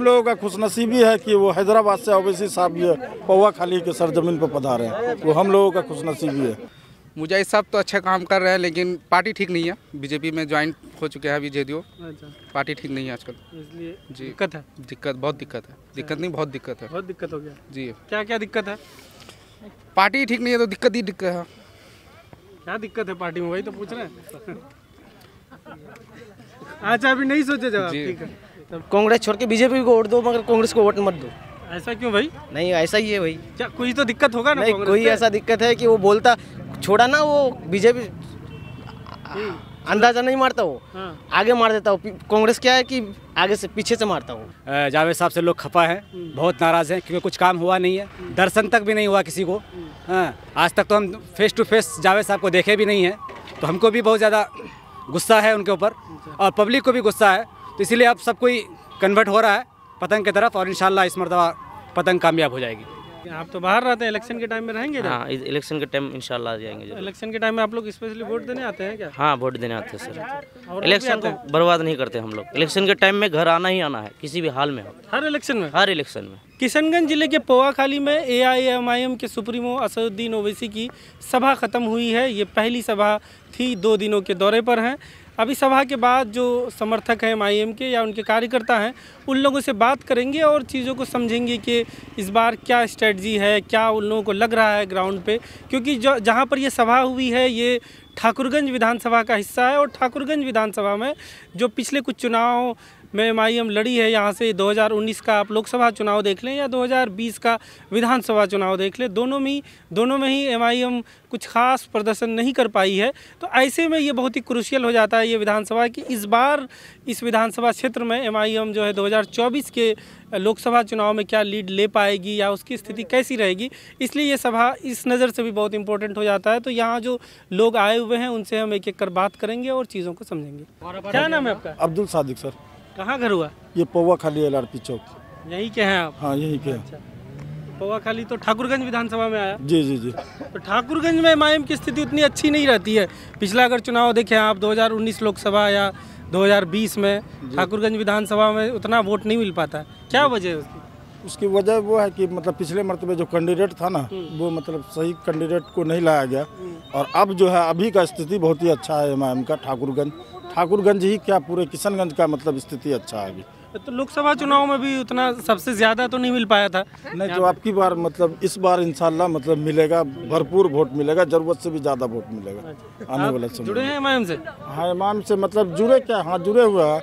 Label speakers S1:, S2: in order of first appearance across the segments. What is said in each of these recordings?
S1: हम लोगों का खुशनसीबी है कि वो हैदराबाद से ओवैसी साहब ये पौवा खाली के सरजमीन पर पधारे हैं, वो हम लोगों का खुशनसीबी है।
S2: मुजाहिद साहब तो अच्छा काम कर रहे हैं, लेकिन पार्टी ठीक नहीं है। बीजेपी में ज्वाइन हो चुके हैं अभी जेडीयू। पार्टी ठीक नहीं है आजकल, इसलिए जी दिक्कत है। बहुत दिक्कत है। दिक्कत नहीं, बहुत दिक्कत है। बहुत दिक्कत हो गया जी। क्या क्या दिक्कत है? पार्टी ठीक नहीं है तो दिक्कत ही दिक्कत है। क्या दिक्कत है पार्टी में, वही तो पूछ रहे हैं। अच्छा, अभी नहीं सोचे जवाब, ठीक है।
S3: कांग्रेस छोड़ के बीजेपी को वोट दो, मगर कांग्रेस को वोट मत दो।
S2: ऐसा क्यों भाई?
S3: नहीं, ऐसा ही है भाई।
S2: क्या कोई तो दिक्कत होगा ना?
S3: नहीं, कोई ऐसा दिक्कत है कि वो बोलता छोड़ा ना, वो बीजेपी अंदाजा नहीं मारता, वो आगे मार देता हूँ। कांग्रेस क्या है कि आगे से पीछे से मारता हूँ।
S4: जावेद साहब से लोग खफा है, बहुत नाराज हैं क्योंकि कुछ काम हुआ नहीं है, दर्शन तक भी नहीं हुआ किसी को। आज तक तो हम फेस टू फेस जावेद साहब को देखे भी नहीं है, तो हमको भी बहुत ज़्यादा गुस्सा है उनके ऊपर और पब्लिक को भी गुस्सा है। तो इसीलिए अब सब कोई कन्वर्ट हो रहा है पतंग की तरफ और इंशाल्लाह इस मरतबा पतंग कामयाब हो जाएगी।
S2: आप तो बाहर रहते हैं, इलेक्शन के टाइम में रहेंगे?
S3: हाँ, इलेक्शन के टाइम इंशाल्लाह जाएंगे।
S2: इलेक्शन के टाइम में आप लोग स्पेशली वोट देने आते हैं क्या?
S3: हाँ, वोट देने आते हैं सर। इलेक्शन को बर्बाद नहीं करते हम लोग। इलेक्शन के टाइम में घर आना ही आना है, किसी भी हाल में हो।
S2: हर इलेक्शन में?
S3: हर इलेक्शन में।
S2: किशनगंज जिले के पोवाखाली में एआईएमआईएम के सुप्रीमो असदुद्दीन ओवैसी की सभा खत्म हुई है। ये पहली सभा थी, 2 दिनों के दौरे पर हैं। अभी सभा के बाद जो समर्थक हैं एमआईएम के या उनके कार्यकर्ता हैं, उन लोगों से बात करेंगे और चीज़ों को समझेंगे कि इस बार क्या स्ट्रेटजी है, क्या उन लोगों को लग रहा है ग्राउंड पे। क्योंकि जहाँ पर ये सभा हुई है ये ठाकुरगंज विधानसभा का हिस्सा है और ठाकुरगंज विधानसभा में जो पिछले कुछ चुनाव में एमआईएम लड़ी है, यहाँ से 2019 का आप लोकसभा चुनाव देख लें या 2020 का विधानसभा चुनाव देख लें, दोनों में ही एमआईएम कुछ खास प्रदर्शन नहीं कर पाई है। तो ऐसे में ये बहुत ही क्रूशियल हो जाता है ये विधानसभा कि इस बार इस विधानसभा क्षेत्र में एमआईएम जो है 2024 के लोकसभा चुनाव में क्या लीड ले पाएगी या उसकी स्थिति कैसी रहेगी। इसलिए ये सभा इस नज़र से भी बहुत इंपॉर्टेंट हो जाता है। तो यहाँ जो लोग आए हुए हैं उनसे हम एक एक कर बात करेंगे और चीज़ों को समझेंगे। क्या नाम है आपका?
S1: अब्दुल सादिक सर।
S2: कहाँ घर हुआ?
S1: ये पौवा खाली LRP चौक।
S2: यहीं के हैं आप?
S1: हाँ, यहीं के हैं।
S2: अच्छा। पौवा खाली तो ठाकुरगंज विधानसभा में आया?
S1: जी जी जी।
S2: तो ठाकुरगंज में एमआईएम की स्थिति उतनी अच्छी नहीं रहती है। पिछला अगर चुनाव देखें आप 2019 लोकसभा या 2020 में ठाकुरगंज विधानसभा में उतना वोट नहीं मिल पाता। क्या वजह है उसकी?
S1: उसकी वजह वो है कि मतलब पिछले मरतबे जो कैंडिडेट था ना, वो मतलब सही कैंडिडेट को नहीं लाया गया। और अब जो है अभी का स्थिति बहुत ही अच्छा है एमआईएम का। ठाकुरगंज ही क्या पूरे किशनगंज का मतलब स्थिति अच्छा है अभी।
S2: तो लोकसभा चुनाव में भी उतना सबसे ज़्यादा तो नहीं मिल पाया था।
S1: नहीं, तो आपकी बार मतलब इस बार इंशाल्लाह मतलब मिलेगा, भरपूर वोट मिलेगा, जरूरत से भी ज़्यादा वोट मिलेगा आने वाला समय।
S2: जुड़े हैं एमआईएम से?
S1: हाँ, एमआईएम से मतलब जुड़े क्या, हाँ जुड़े हुए हैं।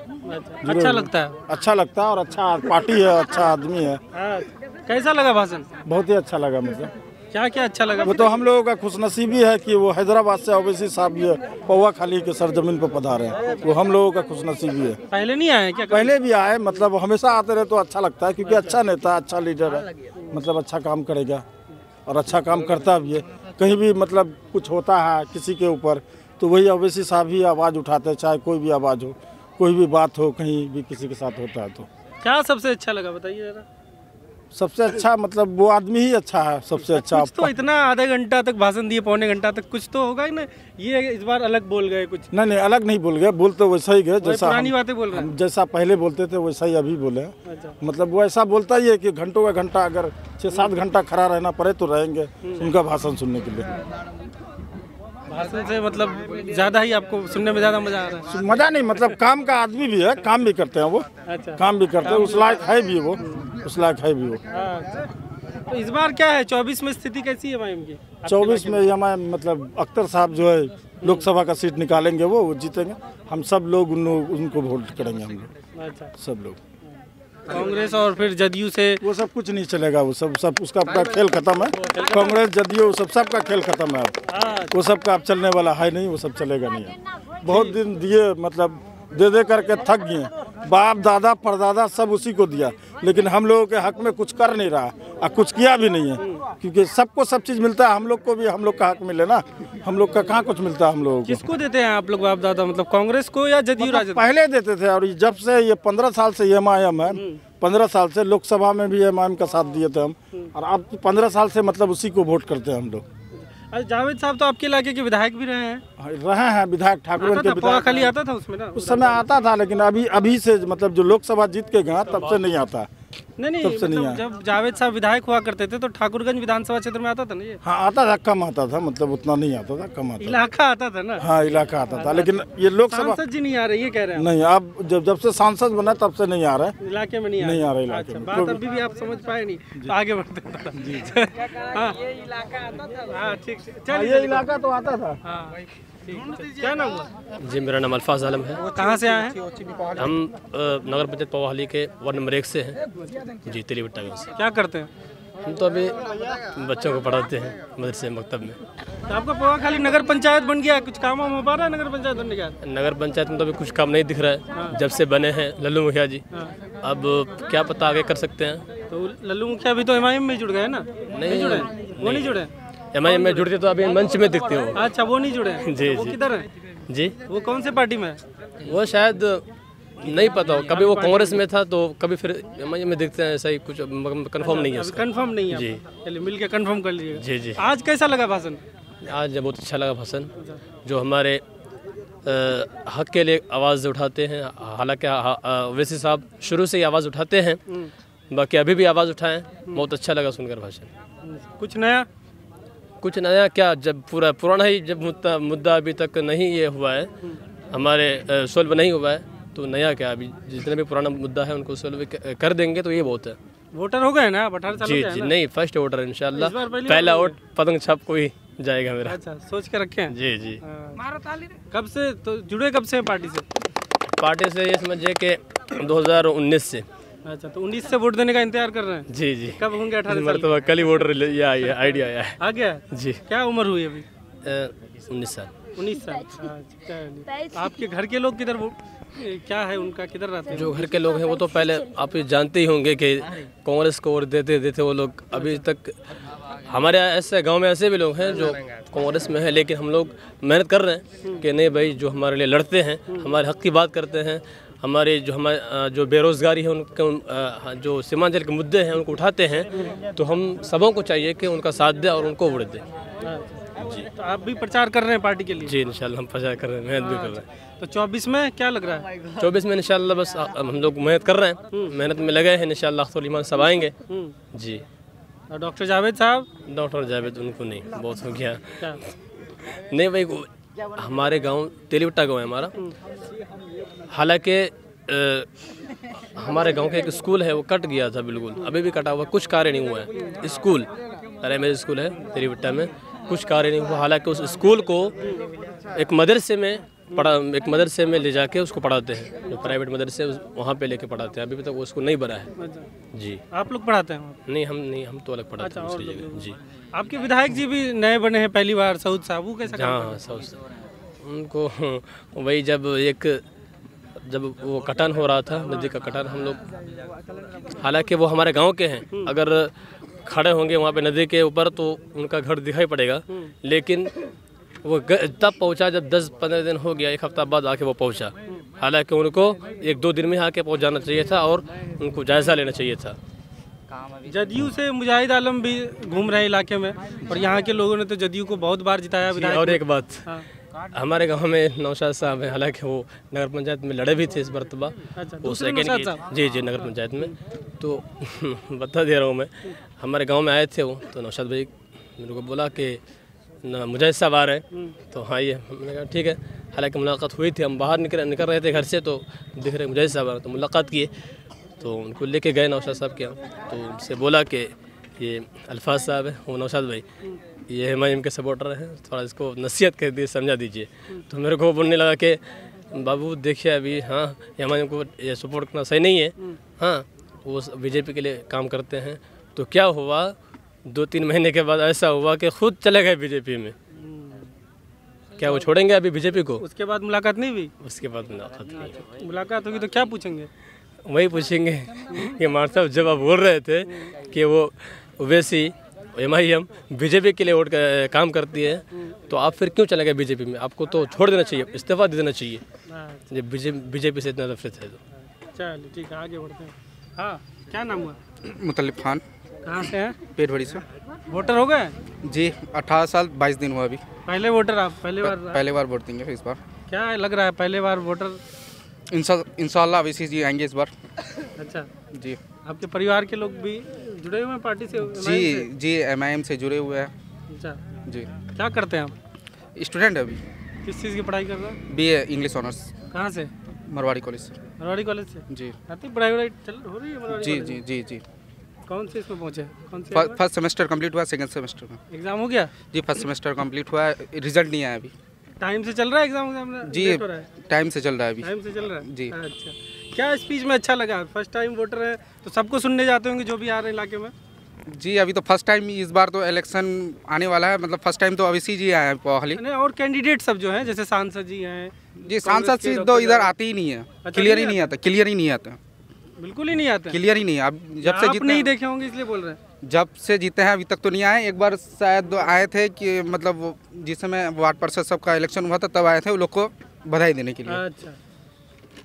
S2: अच्छा लगता है?
S1: अच्छा लगता है और अच्छा पार्टी है, अच्छा आदमी है।
S2: कैसा लगा भाषण?
S1: बहुत ही अच्छा लगा मुझे।
S2: क्या क्या अच्छा लगा?
S1: वो तो हम लोगों का खुशनसीबी है कि वो हैदराबाद से ओवैसी साहब ये पौवा खाली के सरजमीन पर पधारे हैं, वो हम लोगों का खुशनसीबी है।
S2: पहले नहीं आए क्या?
S1: पहले भी आए, मतलब हमेशा आते रहे तो अच्छा लगता है क्योंकि अच्छा नेता, अच्छा लीडर है, मतलब अच्छा काम करेगा और अच्छा काम करता भी है। कहीं भी मतलब कुछ होता है किसी के ऊपर तो वही ओवैसी साहब ही आवाज़ उठाते हैं, चाहे कोई भी आवाज़ हो, कोई भी बात हो, कहीं भी किसी के साथ होता है। तो
S2: क्या सबसे अच्छा लगा बताइए जरा?
S1: सबसे अच्छा मतलब वो आदमी ही अच्छा है, सबसे अच्छा।
S2: तो इतना आधा घंटा तक भाषण दिए, पौने घंटा तक, कुछ तो होगा ही ना। ये इस बार अलग बोल गए कुछ?
S1: नहीं, अलग नहीं बोल गए, बोल तो वैसा ही गए जैसा
S2: पुरानी बातें बोल रहे हैं,
S1: जैसा पहले बोलते थे वैसा ही अभी बोले। अच्छा। मतलब वो ऐसा बोलता ही है कि घंटों का घंटा अगर 6-7 घंटा खड़ा रहना पड़े तो रहेंगे उनका भाषण सुनने के लिए।
S2: भाषण से मतलब ज्यादा ही आपको सुनने में ज्यादा मजा आ रहा है?
S1: मजा नहीं, मतलब काम का आदमी भी है, काम भी करते हैं वो। अच्छा। काम भी करते हैं, उस लायक है भी वो, उस लायक है भी वो।
S2: तो इस बार क्या है 24 में स्थिति कैसी है एमआईएम की?
S1: 24 में एमआईएम मतलब अख्तर साहब जो है लोकसभा का सीट निकालेंगे, वो जीतेंगे। हम सब लोग उनको वोट करेंगे, हम लोग। अच्छा। सब लोग।
S2: कांग्रेस और फिर जदयू से
S1: वो सब कुछ नहीं चलेगा, वो सब उसका खेल खत्म है। कांग्रेस जदयू सबका खेल खत्म है अब। वो सबका अब चलने वाला है नहीं, वो सब चलेगा नहीं है। बहुत दिन दिए, मतलब दे करके थक गए। बाप दादा परदादा सब उसी को दिया, लेकिन हम लोगों के हक में कुछ कर नहीं रहा और कुछ किया भी नहीं है। क्योंकि सबको सब चीज़ मिलता है, हम लोग को भी हम लोग का हक मिले ना। हम लोग का कहाँ कुछ मिलता है हम लोगों को।
S2: किसको देते हैं आप लोग बाप दादा, मतलब कांग्रेस को या जदयू?
S1: मतलब पहले देते थे, और जब से ये 15 साल से एमआईएम है, 15 साल से लोकसभा में भी एमआईएम का साथ दिए थे हम, और अब 15 साल से मतलब उसी को वोट करते हैं हम लोग।
S2: जावेद साहब तो आपके इलाके के विधायक भी रहे हैं
S1: विधायक ठाकुर के
S2: पोहा खाली आता था उसमें ना,
S1: उस समय आता था, लेकिन अभी से मतलब जो लोकसभा जीत के गया तब से नहीं आता।
S2: नहीं
S1: तब से नहीं
S2: मतलब जब जावेद साहब विधायक हुआ करते थे तो ठाकुरगंज विधानसभा क्षेत्र में आता था ना ये।
S1: हाँ आता था, कम आता था, मतलब उतना नहीं आता था, कम आता था।
S2: इलाका आता था ना।
S1: हाँ इलाका आता था, लेकिन ये लोकसभा
S2: सांसद जी नहीं आ रहे ये कह रहे हैं
S1: नहीं। अब जब से सांसद बना तब से नहीं आ रहा है,
S2: इलाके में नहीं आ रहे इलाके में। बात अभी भी आप समझ पाए नहीं, तो आगे बढ़ते हैं। ये इलाका आता था। हाँ ठीक, चलिए
S1: ये इलाका तो आता था।
S2: हाँ क्या नाम हुआ?
S5: जी मेरा नाम अल्फाज आलम है।
S2: कहाँ से आए हैं?
S5: हम नगर पंचायत पोहाली के वार्ड नंबर 1 से हैं जी, तेलीवट्टा गाँव से।
S2: क्या करते हैं?
S5: हम तो अभी बच्चों को पढ़ाते हैं मदरसे मकतब में।
S2: तो आपका पोहा खाली नगर पंचायत बन गया, कुछ काम हो पा रहा है नगर पंचायत बनने के बाद?
S5: नगर पंचायत में तो अभी कुछ काम नहीं दिख रहा है जब से बने हैं लल्लू मुखिया जी। अब क्या पता आगे कर सकते हैं।
S2: तो लल्लू मुखिया भी तो एमआईएम में जुड़ गए ना? नहीं जुड़े, वो नहीं जुड़े।
S5: एमआईएम में जुड़ते तो अभी मंच में दिखते हो।
S2: अच्छा वो नहीं जुड़े हैं।
S5: जी
S2: वो
S5: जी
S2: किधर है
S5: जी,
S2: वो कौन से पार्टी में है?
S5: वो शायद नहीं पता हो, कभी वो कांग्रेस में था तो कभी फिर एमआईएम में दिखते हैं, ऐसा ही कुछ कंफर्म नहीं है उसका।
S2: कंफर्म नहीं है
S5: जी।
S2: चलिए मिल के कंफर्म कर लीजिएगा।
S5: जी जी,
S2: आज कैसा लगा भाषण?
S5: आज बहुत अच्छा लगा भाषण, जो हमारे हक के लिए आवाज़ उठाते हैं। हालांकि ओवैसी साहब शुरू से ही आवाज़ उठाते हैं, बाकी अभी भी आवाज़ उठाएं। बहुत अच्छा लगा सुनकर भाषण। कुछ नया क्या, जब पुराना ही जब मुद्दा अभी तक नहीं ये हुआ है, हमारे सोल्व नहीं हुआ है, तो नया क्या, अभी जितने भी पुराना मुद्दा है उनको सोल्व कर देंगे तो ये बहुत है।
S2: वोटर हो गए ना 18 साल?
S5: जी जी, नहीं फर्स्ट वोटर इंशाल्लाह, पहला वोट पतंग छाप को ही जाएगा मेरा।
S2: अच्छा सोच के रखे हैं।
S5: जी जी।
S2: कब से तो जुड़े, कब से पार्टी से?
S5: पार्टी से ये समझिए कि 2019 से।
S2: अच्छा तो 19 से वोट देने का इंतजार कर रहे हैं?
S5: जी जी।
S2: कब होंगे 18 साल?
S5: मरतबा कल ही वोटर आइडिया आया है।
S2: आ गया
S5: जी।
S2: क्या उम्र हुई अभी?
S5: 19 साल।
S2: 19 साल। अच्छा, आपके घर के लोग किधर क्या है उनका, किधर रहते हैं?
S5: जो घर के लोग हैं वो तो पहले आप ये जानते ही होंगे कि कांग्रेस को वोट देते वो लोग। अभी तक हमारे ऐसे गांव में ऐसे भी लोग हैं जो कांग्रेस में है, लेकिन हम लोग मेहनत कर रहे हैं कि नहीं भाई, जो हमारे लिए लड़ते हैं, हमारे हक की बात करते हैं, हमारे जो बेरोज़गारी है उनके, जो सीमांचल के मुद्दे हैं उनको उठाते हैं, तो हम सबों को चाहिए कि उनका साथ दें और उनको वोट दें।
S2: जी। तो आप भी प्रचार कर रहे हैं पार्टी के लिए?
S5: जी इंशाल्लाह हम प्रचार कर रहे हैं, मेहनत भी कर रहे हैं।
S2: तो 24 में क्या लग रहा है?
S5: 24 में इंशाल्लाह बस हम लोग मेहनत कर रहे हैं, मेहनत में लगे हैं, इंशाल्लाह सुलेमान सब आएंगे। जी।
S2: और डॉक्टर जावेद साहब?
S5: डॉक्टर जावेद उनको नहीं, बहुत हो गया। नहीं भाई, हमारे गांव तेलीवट्टा गांव है हमारा। हालांकि हमारे गांव का एक स्कूल है वो कट गया था, बिल्कुल अभी भी कटा हुआ, कुछ कार्य नहीं हुआ है। स्कूल प्राइमरी स्कूल है तेलीवट्टा में, कुछ कार्य नहीं हुआ। हालांकि उस स्कूल को एक मदरसे में ले जाके उसको पढ़ाते हैं, जो प्राइवेट मदरसे वहाँ पे लेके पढ़ाते हैं। अभी तक उसको नहीं बना है। जी।
S2: आप लोग पढ़ाते हैं?
S5: नहीं हम तो अलग पढ़ाते हैं दूसरी जगह। जी।
S2: आपके विधायक जी भी नए बने हैं पहली बार, सऊद साहब, वो कैसा?
S5: हाँ सऊद उनको वही जब वो कटान हो रहा था, नदी का कटान, हम लोग, हालांकि वो हमारे गांव के हैं, अगर खड़े होंगे वहाँ पे नदी के ऊपर तो उनका घर दिखाई पड़ेगा, लेकिन वो तब पहुँचा जब 10-15 दिन हो गया, एक हफ्ता बाद आके वो पहुँचा। हालांकि उनको 1-2 दिन में आके पहुँच जाना चाहिए था और उनको जायज़ा लेना चाहिए था।
S2: जदयू से मुजाहिद आलम भी घूम रहे इलाके में, और यहाँ के लोगों ने तो जदयू को बहुत बार जिताया विधायक।
S5: और एक बात, हमारे गांव में नौशाद साहब हैं, हालांकि वो नगर पंचायत में लड़े भी थे इस मरतबा। वो सेकंड जी नगर पंचायत में। तो बता दे रहा हूँ मैं, हमारे गांव में आए थे वो, तो नौशाद भाई मेरे को बोला कि मुजाहिद साहब आ रहे हैं, तो हाँ ये मैंने कहा ठीक है। हालांकि मुलाकात हुई थी, हम बाहर निकल रहे थे घर से, तो दिख रहे मुजाहिद साहब आ रहे, तो मुलाकात किए, तो उनको लेके गए नौशाद साहब के यहाँ। तो उनसे बोला कि ये अल्फाज साहब है, वो नौशाद भाई, ये एमआईएम के सपोर्टर हैं, थोड़ा इसको नसीहत कर दिए, समझा दीजिए। तो मेरे को बोलने लगा कि बाबू देखिए अभी, हाँ एमआईएम को ये सपोर्ट करना सही नहीं है, हाँ वो बीजेपी के लिए काम करते हैं। तो क्या हुआ, 2-3 महीने के बाद ऐसा हुआ कि खुद चले गए बीजेपी में। क्या वो छोड़ेंगे अभी बीजेपी को?
S2: उसके बाद मुलाकात नहीं हुई?
S5: उसके बाद
S2: मुलाकात होगी तो क्या पूछेंगे?
S5: वही पूछेंगे कि मार साहब जब आप बोल रहे थे कि वो ओवैसी एमआईएम बीजेपी के लिए वोट काम करती है, तो आप फिर क्यों चले गए बीजेपी में? आपको तो छोड़ देना चाहिए, इस्तीफा दे देना चाहिए, जब बीजेपी से इतना नफरत है तो।
S2: चलिए ठीक है, आगे बढ़ते हैं। हाँ क्या नाम हुआ?
S6: मुतल्लिब खान।
S2: कहाँ से हैं?
S6: पेटभड़ी से।
S2: वोटर हो गए?
S6: जी 18 साल 22 दिन हुआ अभी।
S2: पहले वोटर आप? पहले बार
S6: वोट देंगे इस बार।
S2: क्या लग रहा है पहले बार वोटर?
S6: इंशाल्लाह ओवैसी जी आएंगे इस बार।
S2: अच्छा
S6: जी।
S2: आपके परिवार के लोग भी जुड़े हुए हैं पार्टी से?
S6: जी MIM से जुड़े हुए हैं।
S2: अच्छा
S6: जी।
S2: क्या करते हैं आप?
S6: स्टूडेंट है अभी।
S2: किस चीज़ की पढ़ाई कर रहे हैं?
S6: BA English honours.
S2: कहाँ से?
S6: मरवाड़ी कॉलेज से।
S2: मरवाड़ी कॉलेज से?
S6: जी।
S2: आती पढ़ाई वढ़ाई चल हो रही है मरवाड़ी
S6: जी
S2: कॉलेज में?
S6: जी जी जी।
S2: कौन से इसमें पहुँचे? कौन से
S6: फर्स्ट सेमेस्टर कंप्लीट हुआ, सेकंड सेमेस्टर में।
S2: एग्जाम हो गया?
S6: जी फर्स्ट सेमेस्टर कंप्लीट हुआ, रिजल्ट नहीं आया अभी।
S2: टाइम से चल रहा है एग्जाम?
S6: जी टाइम से चल रहा है अभी।
S2: टाइम से चल रहा है
S6: जी।
S2: अच्छा, क्या स्पीच में अच्छा लगा? फर्स्ट टाइम वोटर है तो सबको सुनने जाते होंगे जो भी आ रहे हैं इलाके में।
S6: जी अभी तो फर्स्ट टाइम, इस बार तो इलेक्शन आने वाला है, मतलब फर्स्ट टाइम तो ओवैसी जी आए हैं पोहाली।
S2: और कैंडिडेट सब जो हैं जैसे सांसद जी हैं?
S6: जी सांसद जी तो इधर आते ही नहीं है। क्लियर ही नहीं आता।
S2: बिल्कुल ही नहीं आते?
S6: क्लियर ही नहीं। अब जब से
S2: आप नहीं देखे होंगे इसलिए बोल रहे हैं।
S6: जब से जीते हैं अभी तक तो नहीं आए। एक बार शायद आए थे कि मतलब वो जिस समय वार्ड पार्षद सबका इलेक्शन हुआ था तब आए थे वो लोग को बधाई देने के लिए।
S2: अच्छा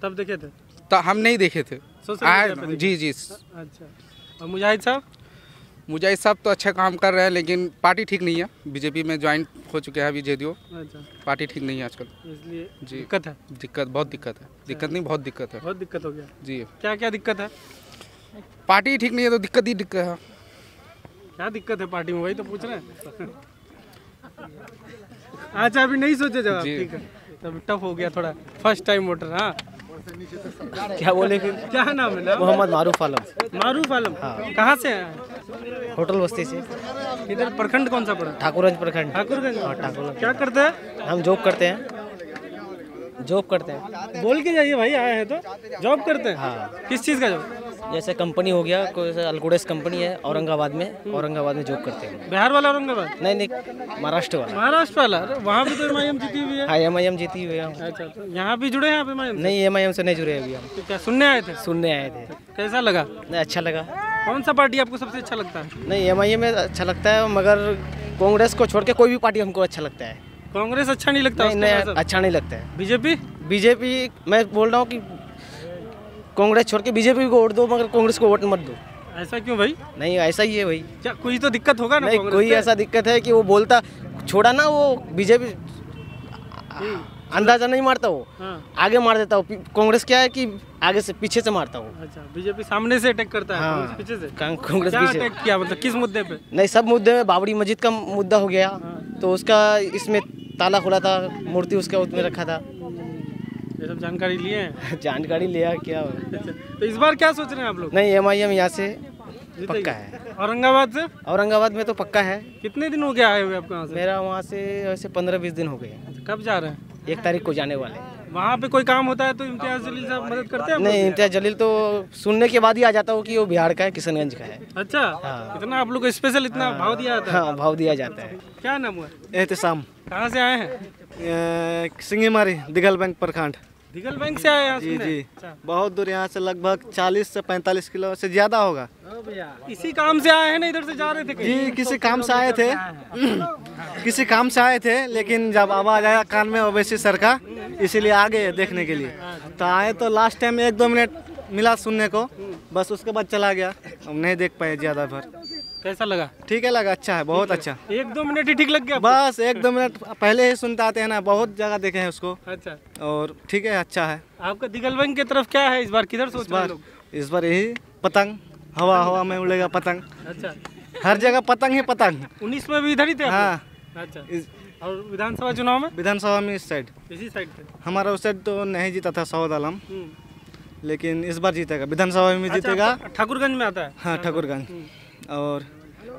S2: तब देखे थे?
S6: तो हम नहीं देखे थे। जी जी।
S2: अच्छा और मुजाहिद साहब?
S6: मुजाहिद साहब तो अच्छा काम कर रहे हैं लेकिन पार्टी ठीक नहीं है। बीजेपी में ज्वाइन हो चुके हैं अभी JDU।
S2: अच्छा
S6: पार्टी ठीक नहीं है आजकल,
S2: इसलिए
S6: जी
S2: दिक्कत है?
S6: बहुत दिक्कत है। दिक्कत नहीं, बहुत दिक्कत है।
S2: बहुत दिक्कत हो गया
S6: जी।
S2: क्या क्या दिक्कत है?
S6: पार्टी ठीक नहीं है तो दिक्कत ही दिक्कत है।
S2: क्या दिक्कत है पार्टी में, वही तो पूछ रहे हैं। अच्छा अभी नहीं सोचे जवाब? ठीक है तब टफ हो गया थोड़ा। First time voter. हाँ
S7: क्या बोले फिर?
S2: क्या नाम है?
S7: मोहम्मद मारूफ आलम।
S2: मारूफ आलम? कहाँ से आए?
S7: होटल बस्ती से।
S2: इधर प्रखंड कौन सा पड़ा?
S7: ठाकुरगंज प्रखंड।
S2: ठाकुरगंज।
S7: ठाकुरगंज।
S2: क्या करते हैं?
S7: हम जॉब करते हैं।
S2: बोल के जाइए भाई, आए हैं तो। जॉब करते हैं?
S7: हाँ।
S2: किस चीज़ का जॉब?
S7: जैसे कंपनी हो गया, कोई अल्कोडेस कंपनी है औरंगाबाद में जॉब करते हैं।
S2: बिहार वाला औरंगाबाद?
S7: नहीं महाराष्ट्र वाला।
S2: महाराष्ट्र वाला? वहाँ भी तो MIM जीती हुई है।
S7: हाँ MIM जीती हुई है।
S2: अच्छा तो यहाँ भी जुड़े हैं आप MIM से?
S7: नहीं MIM से नहीं जुड़े अभी हम।
S2: तो क्या सुनने आए थे?
S7: सुनने आए थे।
S2: कैसा लगा?
S7: नहीं अच्छा लगा।
S2: कौन सा पार्टी आपको सबसे अच्छा लगता है?
S7: नहीं MIM में अच्छा लगता है मगर कांग्रेस को छोड़ के कोई भी पार्टी हमको अच्छा लगता है।
S2: कांग्रेस अच्छा नहीं लगता?
S7: नहीं अच्छा नहीं लगता है।
S2: बीजेपी?
S7: मैं बोल रहा हूँ कि कांग्रेस छोड़ के बीजेपी को वोट दो मगर कांग्रेस को वोट मत दो।
S2: ऐसा क्यों भाई?
S7: नहीं ऐसा ही है भाई।
S2: क्या कोई तो दिक्कत होगा ना?
S7: नहीं कोई ऐसा दिक्कत है कि वो बोलता छोड़ा ना, वो बीजेपी अंदाजा नहीं मारता, वो आगे मार देता। वो कांग्रेस क्या है कि आगे से पीछे से मारता हूँ।
S2: अच्छा बीजेपी सामने से अटैक करता है?
S7: हाँ,
S2: पीछे से?
S7: कांग्रेस
S2: क्या
S7: पीछे
S2: अटैक किया? मतलब किस मुद्दे पे?
S7: नहीं सब मुद्दे में। बाबरी मस्जिद का मुद्दा हो गया तो उसका इसमें ताला खुला था, मूर्ति उसका उसमें रखा था।
S2: ये सब जानकारी लिए हैं?
S7: जानकारी लिया क्या हो।
S2: तो इस बार क्या सोच रहे हैं आप लोग?
S7: नहीं MIM यहाँ से पक्का है।
S2: औरंगाबाद से?
S7: औरंगाबाद में तो पक्का है।
S2: कितने दिन हो गया आए हुए आपके वहाँ से?
S7: मेरा वहाँ से वैसे 15-20 दिन हो गए।
S2: कब जा रहे हैं?
S7: 1 तारीख को जाने वाले।
S2: वहाँ पे कोई काम होता है तो इम्तियाज जलील साहब मदद करते हैं?
S7: नहीं इम्तियाज जलील तो सुनने के बाद ही आ जाता हूँ कि वो बिहार का है, किशनगंज का है।
S2: अच्छा इतना आप लोग को स्पेशल इतना भाव दिया जाता है?
S7: हाँ भाव दिया जाता है।
S2: क्या नाम हुआ?
S7: एहतसाम।
S2: कहाँ से आए हैं?
S7: सिंगीमारी दिघल बैंक प्रखंड।
S2: दिघल बैंक से आए हैं?
S7: जी बहुत दूर, यहाँ से लगभग 40 से 45 किलो से ज्यादा होगा।
S2: इसी काम से आए हैं ना? इधर से जा रहे थे कहीं?
S7: जी किसी काम से आए थे किसी काम से आए थे लेकिन जब आवाज आया कान में ओवैसी सर का, इसीलिए आ गए देखने के लिए। तो आए तो लास्ट टाइम 1-2 मिनट मिला सुनने को, बस उसके बाद चला गया। हम नहीं देख पाए ज्यादा भर।
S2: कैसा लगा?
S7: ठीक है लगा, अच्छा है, बहुत अच्छा।
S2: 1-2 मिनट ही ठीक लग गया?
S7: बस 1-2 मिनट पहले ही सुनते आते हैं ना, बहुत जगह देखे हैं उसको।
S2: अच्छा
S7: और ठीक है अच्छा है।
S2: आपका दिघल बैंक की तरफ क्या है इस बार? किधर सोच रहे हैं लोग?
S7: इस बार यही पतंग, हवा में उड़ेगा पतंग।
S2: अच्छा
S7: हर जगह पतंग ही पतंग।
S2: 19 में भी इधर ही थे?
S7: हाँ।
S2: अच्छा और विधानसभा चुनाव में?
S7: विधानसभा में इस साइड,
S2: इसी साइड पे।
S7: हमारा उस साइड तो नहीं जीता था सऊद आलम, लेकिन इस बार जीतेगा। विधानसभा में जीतेगा।
S2: ठाकुरगंज में आता है?
S7: हाँ ठाकुरगंज। और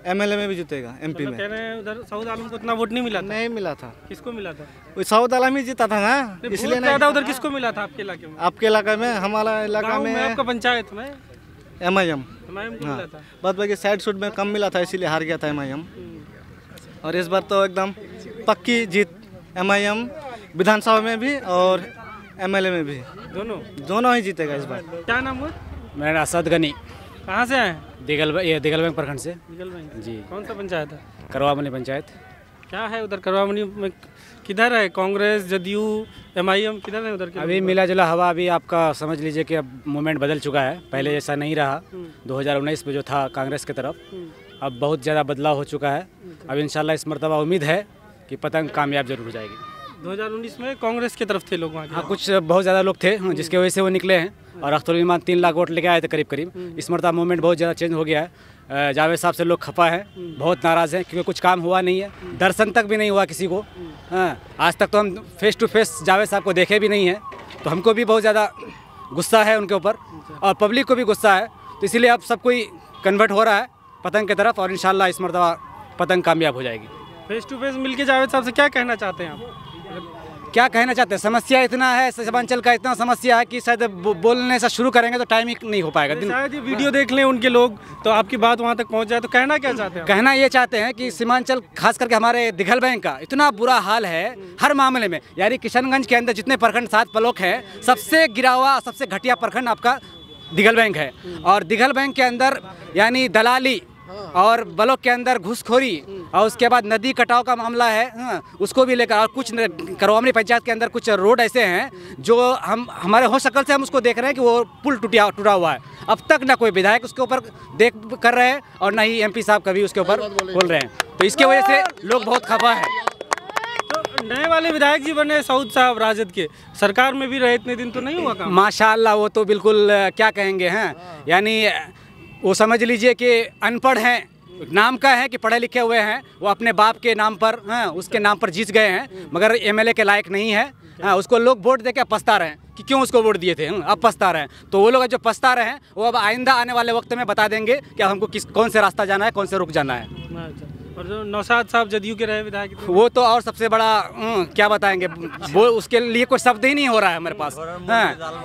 S7: MLA में भी जीतेगा MP में।
S2: कह रहे हैं उधर सऊद आलम को इतना वोट नहीं मिला था?
S7: नहीं मिला था।
S2: किसको मिला था?
S7: वो सऊद आलम ही जीता था ना, इसलिए नहीं।
S2: ज्यादा उधर किसको मिला था आपके इलाके में?
S7: आपके इलाके में, हमारा इलाका में
S2: आपका पंचायत में
S7: MIM
S2: को मिला था।
S7: बाद बाकी साइड शूट में कम मिला था, इसीलिए हार गया था MIM। और इस बार तो एकदम पक्की जीत MIM, विधानसभा में भी और MLA में भी, दोनों ही जीतेगा इस बार।
S2: क्या नाम हुआ?
S4: मेरा नाम असद गनी।
S2: कहाँ से आए?
S4: दिघल बैंक प्रखंड से।
S2: दिघल बैंक
S4: जी।
S2: कौन सा पंचायत है?
S4: करवामनी पंचायत।
S2: क्या है उधर करवामनी में? किधर है कांग्रेस, JDU, MIM किधर है उधर के?
S4: अभी मिला जुला हवा। अभी आपका समझ लीजिए कि अब मूवमेंट बदल चुका है, पहले जैसा नहीं रहा। 2019 में जो था कांग्रेस की तरफ, अब बहुत ज़्यादा बदलाव हो चुका है। अब इंशाल्लाह इस मरतबा उम्मीद है कि पतंग कामयाब जरूर हो जाएगी।
S2: 2019 में कांग्रेस की तरफ थे लोग वहाँ के।
S4: हाँ, कुछ बहुत ज़्यादा लोग थे जिसके वजह से वो निकले हैं, और अख्तर ईमान 3 लाख वोट लेके आए थे करीब। इस मरतबा मूवमेंट बहुत ज़्यादा चेंज हो गया है। जावेद साहब से लोग खफा हैं, बहुत नाराज़ हैं, क्योंकि कुछ काम हुआ नहीं है, दर्शन तक भी नहीं हुआ किसी को। हाँ, आज तक तो हम फेस टू फेस जावेद साहब को देखे भी नहीं है, तो हमको भी बहुत ज़्यादा गुस्सा है उनके ऊपर, और पब्लिक को भी गुस्सा है। तो इसीलिए अब सब कोई कन्वर्ट हो रहा है पतंग की तरफ, और इंशाल्लाह इस मरतबा पतंग कामयाब हो जाएगी।
S2: फेस टू फेस मिलके जावेद साहब से क्या कहना चाहते हैं आप?
S4: क्या कहना चाहते हैं, समस्या इतना है, सीमांचल का इतना समस्या है कि शायद बोलने से शुरू करेंगे तो टाइम ही नहीं हो पाएगा।
S2: शायद ये वीडियो देख लें उनके लोग, तो आपकी बात वहाँ तक पहुँच जाए। तो कहना क्या चाहते हैं?
S4: कहना ये चाहते हैं कि सीमांचल खास करके हमारे दिघल बैंक का इतना बुरा हाल है हर मामले में। यानी किशनगंज के अंदर जितने प्रखंड 7 ब्लॉक है, सबसे गिरा हुआ, सबसे घटिया प्रखंड आपका दिघल बैंक है। और दिघल बैंक के अंदर यानी दलाली और ब्लॉक के अंदर घूसखोरी, और उसके बाद नदी कटाव का मामला है, उसको भी लेकर, और कुछ करवामनी पंचायत के अंदर कुछ रोड ऐसे हैं जो हम हमारे हो शकल से हम उसको देख रहे हैं कि वो पुल टूटा हुआ है। अब तक ना कोई विधायक उसके ऊपर देख कर रहे हैं, और ना ही एमपी साहब कभी उसके ऊपर बोल रहे हैं। तो इसके वजह से लोग बहुत खफा है।
S2: तो नए वाले विधायक जी बने सऊद साहब राजद के, सरकार में भी रहे इतने दिन, तो नहीं हुआ काम?
S4: माशाअल्लाह, वो तो बिल्कुल क्या कहेंगे हैं, यानी वो समझ लीजिए कि अनपढ़ हैं, नाम का है कि पढ़े लिखे हुए हैं, वो अपने बाप के नाम पर, उसके नाम पर जीत गए हैं, मगर एमएलए के लायक नहीं है। उसको लोग वोट देकर पछता रहे हैं कि क्यों उसको वोट दिए थे, अब पछता रहे हैं। तो वो लोग जो पछता रहे हैं वो अब आइंदा आने वाले वक्त में बता देंगे कि हमको कौन से रास्ता जाना है, कौन से रुख जाना है।
S2: और जो नौशाद साहब जदयू के रहे विधायक,
S4: वो तो और सबसे बड़ा क्या बताएंगे, वो उसके लिए कोई शब्द ही नहीं हो रहा है हमारे पास।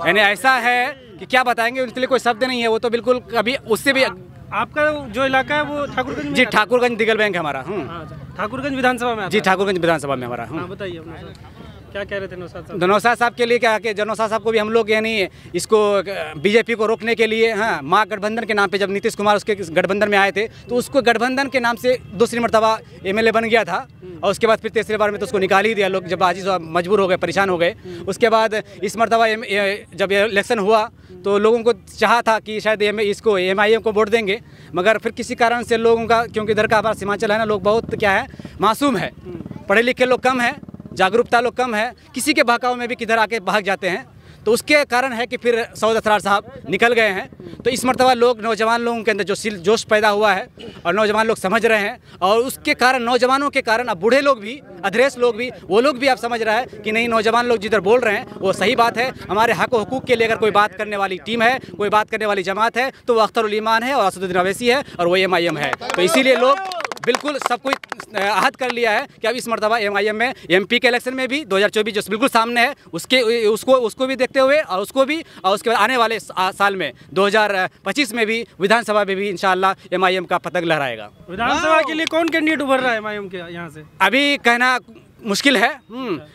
S4: यानी ऐसा है कि क्या बताएंगे, उनके लिए कोई शब्द नहीं है। वो तो बिल्कुल कभी उससे भी।
S2: आपका जो इलाका है वो ठाकुरगंज?
S4: जी, ठाकुरगंज दिघल बैंक है हमारा।
S2: ठाकुरगंज विधानसभा में?
S4: जी, ठाकुरगंज विधानसभा में हमारा।
S2: बताइए क्या कह रहे थे नौशाद साहब?
S4: नौशाद साहब के लिए क्या कि नौशाद साहब को भी हम लोग यानी इसको बीजेपी को रोकने के लिए, माँ गठबंधन के नाम पे, जब नीतीश कुमार उसके गठबंधन में आए थे तो उसको गठबंधन के नाम से दूसरी मरतबा एमएलए बन गया था, और उसके बाद फिर तीसरी बार में तो उसको निकाल ही दिया लोग, जब आजिज मजबूर हो गए, परेशान हो गए। उसके बाद इस मरतबा जब इलेक्शन हुआ तो लोगों को चाहा था कि शायद इसको एमआईएम को वोट देंगे, मगर फिर किसी कारण से लोगों का, क्योंकि इधर का हमारा सीमांचल है ना, लोग बहुत क्या है, मासूम है, पढ़े लिखे लोग कम है, जागरूकता लोग कम है, किसी के बहकाव में भी किधर आके भाग जाते हैं। तो उसके कारण है कि फिर सऊद असरार साहब निकल गए हैं। तो इस मरतबा लोग, नौजवान लोगों के अंदर जो जोश पैदा हुआ है, और नौजवान लोग समझ रहे हैं, और उसके कारण, नौजवानों के कारण अब बूढ़े लोग भी, अधरेश लोग भी, वो लोग भी आप समझ रहे हैं कि नहीं, नौजवान लोग जिधर बोल रहे हैं वो सही बात है। हमारे हक और हुकूक के लिए अगर कोई बात करने वाली टीम है, कोई बात करने वाली जमात है, तो वो अख्तर ईमान है और असदुद्दीन अवैसी है, और वो एमआईएम है। तो इसीलिए लोग बिल्कुल सब कुछ आहत कर लिया है कि अब इस मरतबा एमआईएम में एमपी के इलेक्शन में भी 2024 जो बिल्कुल सामने है, उसको भी देखते हुए, और उसको भी, और उसके बाद आने वाले साल में 2025 में भी विधानसभा में भी इंशाअल्लाह एमआईएम का पतंग लहराएगा।
S2: विधानसभा के लिए कौन कैंडिडेट उभर रहा है एमआईएम के यहाँ से?
S4: अभी कहना मुश्किल है,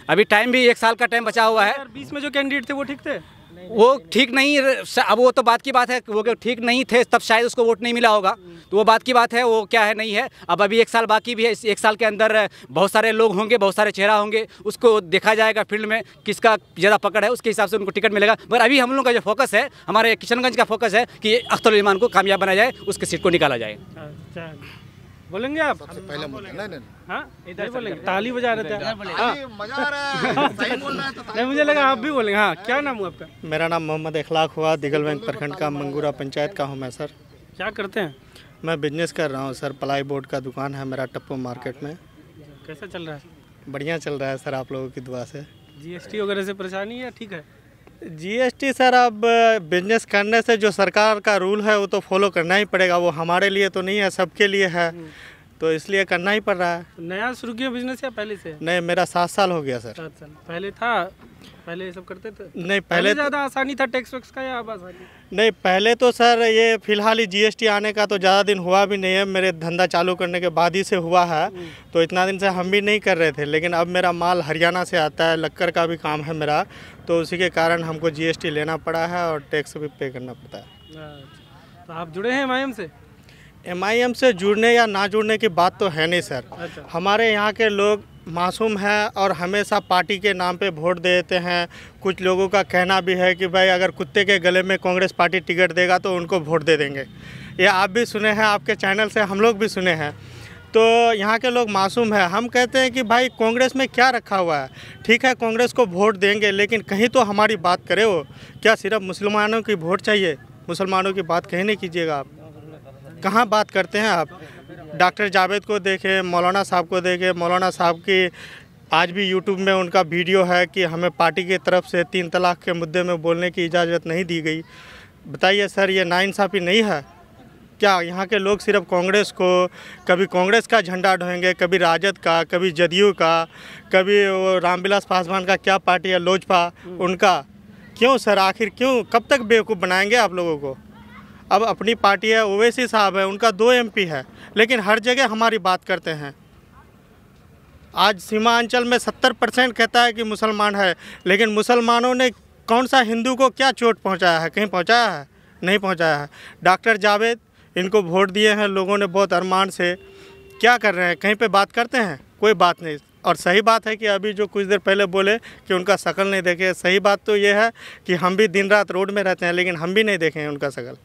S4: अभी टाइम भी 1 साल का टाइम बचा हुआ है।
S2: 2020 में जो कैंडिडेट थे वो ठीक थे?
S4: वो ठीक नहीं, अब वो तो बात की बात है, वो ठीक नहीं थे तब शायद उसको वोट नहीं मिला होगा, तो वो बात की बात है, वो क्या है नहीं है। अब अभी 1 साल बाकी भी है, इस 1 साल के अंदर बहुत सारे लोग होंगे, बहुत सारे चेहरा होंगे, उसको देखा जाएगा फील्ड में किसका ज़्यादा पकड़ है, उसके हिसाब से उनको टिकट मिलेगा। मगर अभी हम लोग का जो फोकस है, हमारे किशनगंज का फोकस है कि अख्तर ईमान को कामयाब बनाया जाए, उसके सीट को निकाला जाए।
S2: बोलेंगे आप? पहले इधर बोलेंगे, ताली बजा रहे थे, मजा आ रहा है। नहीं, मुझे लगा आप भी बोलेंगे। हाँ, क्या नाम हुआ आपका?
S8: मेरा नाम मोहम्मद इखलाक हुआ, दिघल बैंक प्रखंड का मंगूरा पंचायत का हूँ मैं सर।
S2: क्या करते हैं?
S8: मैं बिजनेस कर रहा हूँ सर, प्लाई बोर्ड का दुकान है मेरा टप्पू मार्केट में।
S2: कैसा चल रहा है?
S8: बढ़िया चल रहा है सर, आप लोगों की दुआ से।
S2: जीएसटी वगैरह से परेशानी है? ठीक है।
S8: जीएसटी सर, अब बिजनेस करने से जो सरकार का रूल है वो तो फॉलो करना ही पड़ेगा, वो हमारे लिए तो नहीं है, सबके लिए है, तो इसलिए करना ही पड़ रहा है।
S2: नया शुरू किया बिजनेस या पहले से?
S8: नहीं, मेरा 7 साल हो गया सर।
S2: 7 साल पहले था? पहले ये सब करते थे?
S8: नहीं, पहले
S2: ज़्यादा आसानी था टैक्स वैक्स का, या अब आसानी?
S8: नहीं, पहले तो सर ये फिलहाल ही जीएसटी आने का तो ज़्यादा दिन हुआ भी नहीं है, मेरे धंधा चालू करने के बाद ही से हुआ है, तो इतना दिन से हम भी नहीं कर रहे थे। लेकिन अब मेरा माल हरियाणा से आता है, लक्कर का भी काम है मेरा, तो उसी के कारण हमको जीएसटी लेना पड़ा है और टैक्स भी पे करना पड़ता है।
S2: तो आप जुड़े हैं एमआईएम से?
S8: एमआईएम से जुड़ने या ना जुड़ने की बात तो है नहीं सर।
S2: अच्छा।
S8: हमारे यहाँ के लोग मासूम हैं और हमेशा पार्टी के नाम पे वोट देते हैं। कुछ लोगों का कहना भी है कि भाई अगर कुत्ते के गले में कांग्रेस पार्टी टिकट देगा तो उनको वोट दे देंगे, ये आप भी सुने हैं, आपके चैनल से हम लोग भी सुने हैं। तो यहाँ के लोग मासूम है। हम कहते हैं कि भाई कांग्रेस में क्या रखा हुआ है। ठीक है, कांग्रेस को वोट देंगे, लेकिन कहीं तो हमारी बात करे वो। क्या सिर्फ मुसलमानों की वोट चाहिए? मुसलमानों की बात कहीं नहीं कीजिएगा आप। कहाँ बात करते हैं आप? डॉक्टर जावेद को देखें, मौलाना साहब को देखें। मौलाना साहब की आज भी यूट्यूब में उनका वीडियो है कि हमें पार्टी की तरफ से 3 तलाक के मुद्दे में बोलने की इजाज़त नहीं दी गई। बताइए सर, ये नाइंसाफ़ी नहीं है क्या? यहाँ के लोग सिर्फ कांग्रेस को, कभी कांग्रेस का झंडा ढोएंगे, कभी राजद का, कभी जदयू का, कभी वो रामविलास पासवान का क्या पार्टी है, लोजपा, उनका। क्यों सर, आखिर क्यों? कब तक बेवकूफ़ बनाएंगे आप लोगों को? अब अपनी पार्टी है, ओवैसी साहब है, उनका 2 MP है, लेकिन हर जगह हमारी बात करते हैं। आज सीमांचल में 70% कहता है कि मुसलमान है, लेकिन मुसलमानों ने कौन सा हिंदू को क्या चोट पहुंचाया है? कहीं पहुंचाया है? नहीं पहुंचाया है। डॉक्टर जावेद, इनको वोट दिए हैं लोगों ने बहुत अरमान से, क्या कर रहे हैं? कहीं पे बात करते हैं? कोई बात नहीं। और सही बात है कि अभी जो कुछ देर पहले बोले कि उनका शकल नहीं देखे, सही बात तो ये है कि हम भी दिन रात रोड में रहते हैं, लेकिन हम भी नहीं देखें उनका शकल।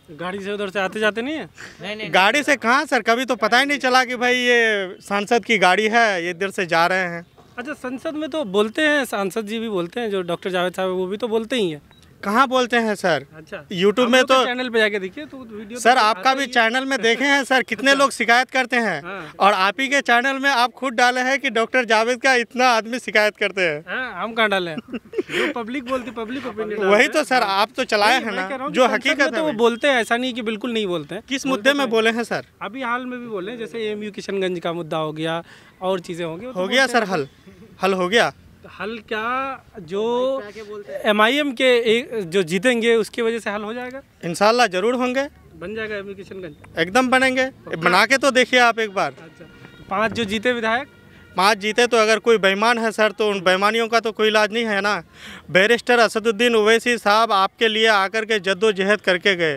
S2: गाड़ी से उधर से आते जाते नहीं है?
S3: नहीं
S8: गाड़ी से कहाँ सर, कभी तो पता ही नहीं चला कि भाई ये सांसद की गाड़ी है, ये इधर से जा रहे हैं।
S2: अच्छा, संसद में तो बोलते हैं, सांसद जी भी बोलते हैं, जो डॉक्टर जावेद साहब है वो भी तो बोलते ही हैं।
S8: कहाँ बोलते हैं सर?
S2: अच्छा,
S8: यूट्यूब में तो
S2: चैनल पे जाके देखिए तो वीडियो
S8: सर, आपका भी चैनल में देखे हैं सर, कितने लोग शिकायत करते हैं। और आप ही के चैनल में आप खुद डाले हैं कि डॉक्टर जावेद का इतना आदमी शिकायत करते हैं।
S2: हम कहाँ डाले हैं? जो पब्लिक बोलती, पब्लिक ओपिनियन
S8: वही तो सर, आप तो चलाए हैं ना, जो हकीकत है
S2: वो बोलते हैं। ऐसा नहीं कि बिल्कुल नहीं बोलते हैं।
S8: किस मुद्दे में बोले हैं सर?
S2: अभी हाल में भी बोले, जैसे AMU किशनगंज का मुद्दा हो गया और चीज़ें होंगी।
S8: हो गया सर, हल हो गया।
S2: हल क्या, जो MIM के जो जीतेंगे उसकी वजह से हल हो जाएगा।
S8: इंशाल्लाह जरूर होंगे,
S2: बन जाएगा AMU किशनगंज,
S8: एकदम बनेंगे। बना के तो देखिए आप एक बार।
S2: अच्छा, 5 जो जीते विधायक,
S8: 5 जीते तो अगर कोई बेईमान है सर, तो उन बेईमानियों का तो कोई इलाज नहीं है ना। बैरिस्टर असदुद्दीन ओवैसी साहब आपके लिए आकर के जद्दोजहद करके गए,